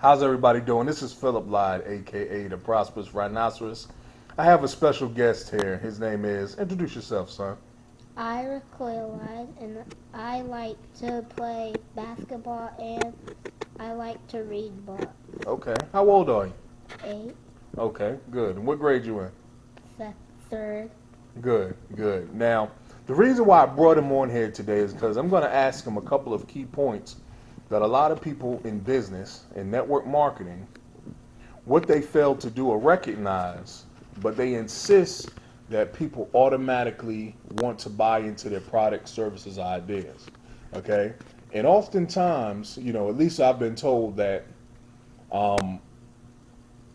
How's everybody doing? This is Phillip Lyde, aka the Prosperous Rhinoceros. I have a special guest here. His name is. Introduce yourself, son. I Lyde, and I like to play basketball and I like to read books. Okay. How old are you? 8, Okay, good. And what grade you in? 3rd. Good, good. Now, the reason why I brought him on here today is because I'm going to ask him a couple of key points that a lot of people in business and network marketing, what they fail to do or recognize, but they insist that people automatically want to buy into their product, services, ideas. Okay? And oftentimes, at least I've been told that um,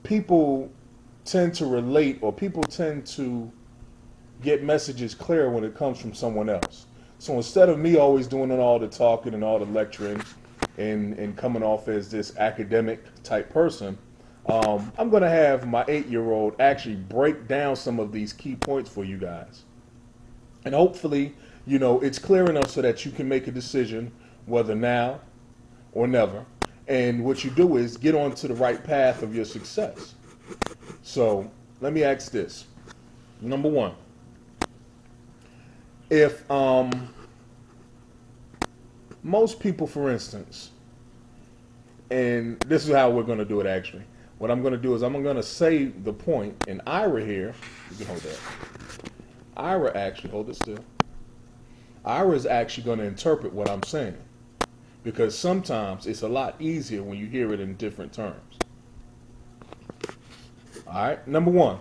people tend to relate or people tend to get messages clear when it comes from someone else. So instead of me always doing all the talking and all the lecturing and coming off as this academic type person, I'm going to have my 8-year-old actually break down some of these key points for you guys. And hopefully, it's clear enough so that you can make a decision whether now or never. And what you do is get onto the right path of your success. So let me ask this. Number one, if most people, for instance, and this is how we're going to do it actually. What I'm going to do is I'm going to say the point, and Ira here, you can hold that. Ira actually, hold it still. Ira is actually going to interpret what I'm saying because sometimes it's a lot easier when you hear it in different terms. All right, number one.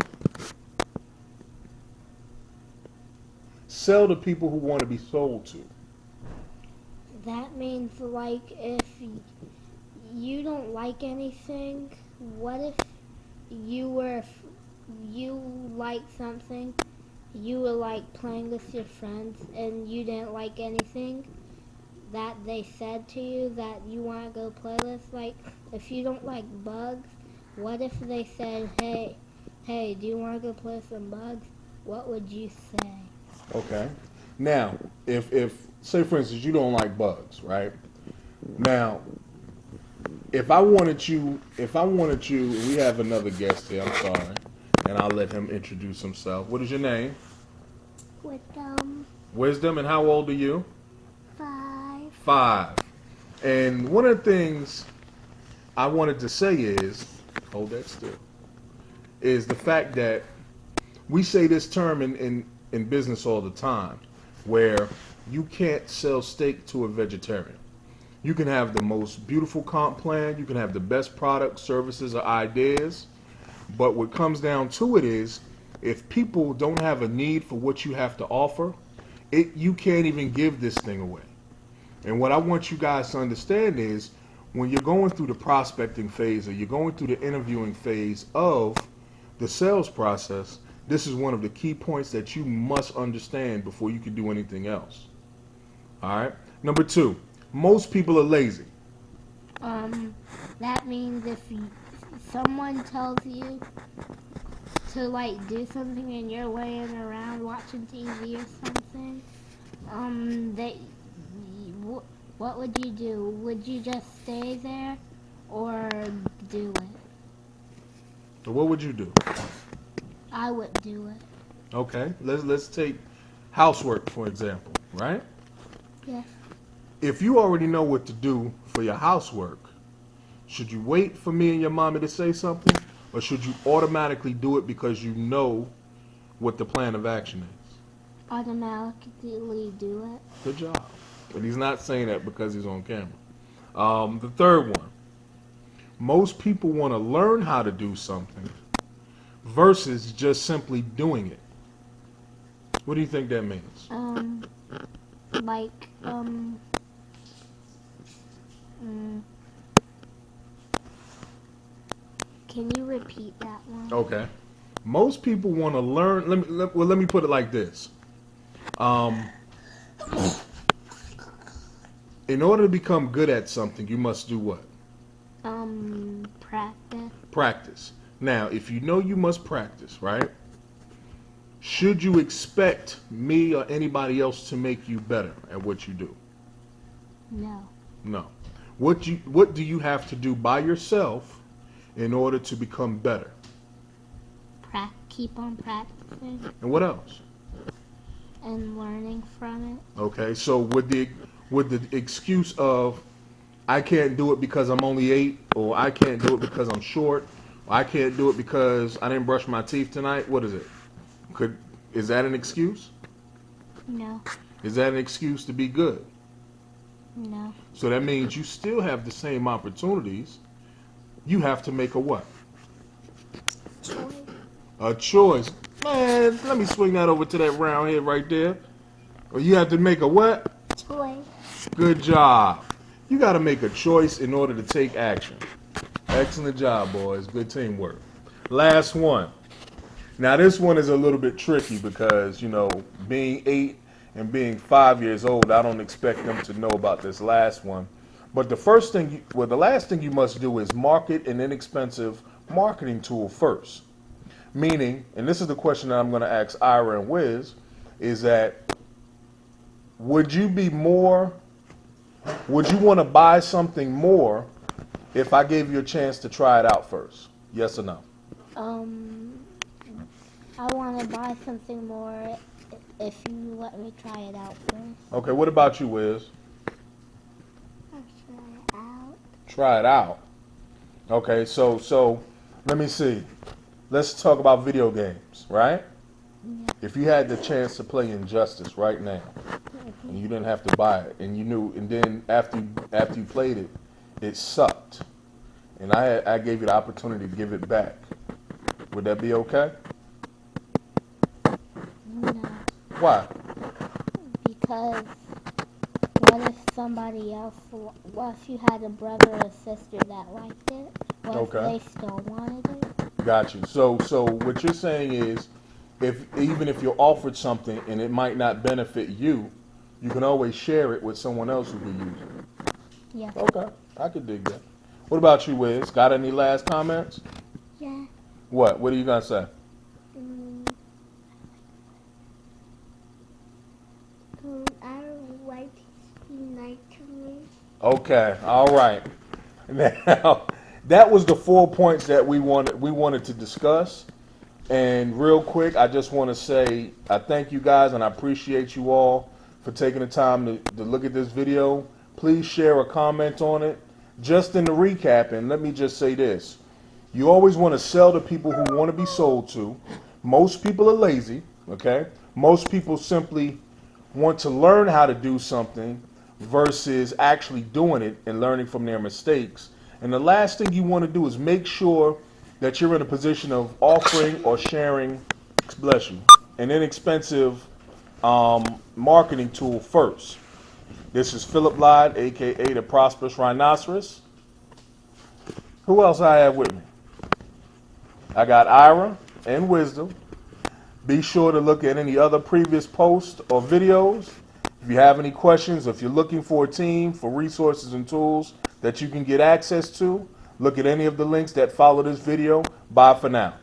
Sell to people who want to be sold to. That means like if you don't like anything, what if you like something, you were like playing with your friends and you didn't like anything that they said to you that you want to go play with? Like if you don't like bugs, what if they said, hey, do you want to go play with some bugs? What would you say? Okay. Now, if say for instance you don't like bugs, right? Now, if I wanted you, we have another guest here. I'm sorry, and I'll let him introduce himself. What is your name? With Wisdom. And how old are you? 5. 5. And one of the things I wanted to say is, hold that still, is the fact that we say this term in business all the time, where you can't sell steak to a vegetarian. You can have the most beautiful comp plan, you can have the best products, services, or ideas, but what comes down to it is, if people don't have a need for what you have to offer, you can't even give this thing away. And what I want you guys to understand is, when you're going through the prospecting phase or you're going through the interviewing phase of the sales process, this is one of the key points that you must understand before you can do anything else. All right. Number 2, most people are lazy. That means if someone tells you to like do something and you're laying around watching TV or something, what would you do? Would you just stay there or do it? So what would you do? I would do it. Okay. Let's take housework for example, right? Yes. If you already know what to do for your housework, should you wait for me and your mommy to say something, or should you automatically do it because you know what the plan of action is? Automatically do it. Good job. But he's not saying that because he's on camera. The third one. Most people want to learn how to do something versus just simply doing it. What do you think that means? Like, can you repeat that one? Okay. Most people want to learn. Let me put it like this. In order to become good at something, you must do what? Practice. Practice. Now, if you know you must practice, right? Should you expect me or anybody else to make you better at what you do? No. No. What do you have to do by yourself in order to become better? Keep on practicing And what else? and learning from it. Okay, so with the excuse of I can't do it because I'm only 8, or I can't do it because I'm short, or I can't do it because I didn't brush my teeth tonight, what is it? Is that an excuse? No, Is that an excuse to be good? no. So that means you still have the same opportunities. You have to make a what? Choice. A choice. Man, let me swing that over to that round head right there. Or you have to make a what? Choice. Good job. You got to make a choice in order to take action. Excellent job, boys. Good teamwork. Last one. Now this one is a little bit tricky because, being 8 and being 5 years old, I don't expect them to know about this last one. But the last thing you must do is market an inexpensive marketing tool first. Meaning, and this is the question that I'm going to ask Ira and Wiz, is that would you want to buy something more if I gave you a chance to try it out first? Yes or no? I want to buy something more if you let me try it out first. Okay, what about you, Wiz? I'll try it out. Try it out. Okay, so let me see. Let's talk about video games, right? Yeah. If you had the chance to play Injustice right now, and you didn't have to buy it, and you knew, and then after you played it, it sucked, and I gave you the opportunity to give it back, would that be okay? No, Why? because what if somebody else? What if you had a brother or sister that liked it? What Okay. if they still wanted it? Got you. So what you're saying is, even if you're offered something and it might not benefit you, you can always share it with someone else who can use it. Yeah. Okay, I could dig that. What about you, Wiz? Got any last comments? Yeah. What are you gonna say? I don't like to be nice to me. Okay, all right. Now, that was the 4 points that we wanted to discuss. And real quick, I just want to say I thank you guys and I appreciate you all for taking the time to look at this video. Please share a comment on it. Just in the recap, and let me just say this. You always want to sell to people who want to be sold to. Most people are lazy, okay? Most people simply want to learn how to do something versus actually doing it and learning from their mistakes. And the last thing you want to do is make sure that you're in a position of offering or sharing, bless you, an inexpensive marketing tool first. This is Phillip Lyde, aka the Prosperous Rhinoceros. Who else I have with me? I got Ira and Wisdom. Be sure to look at any other previous posts or videos. If you have any questions, if you're looking for a team, for resources and tools that you can get access to, look at any of the links that follow this video. Bye for now.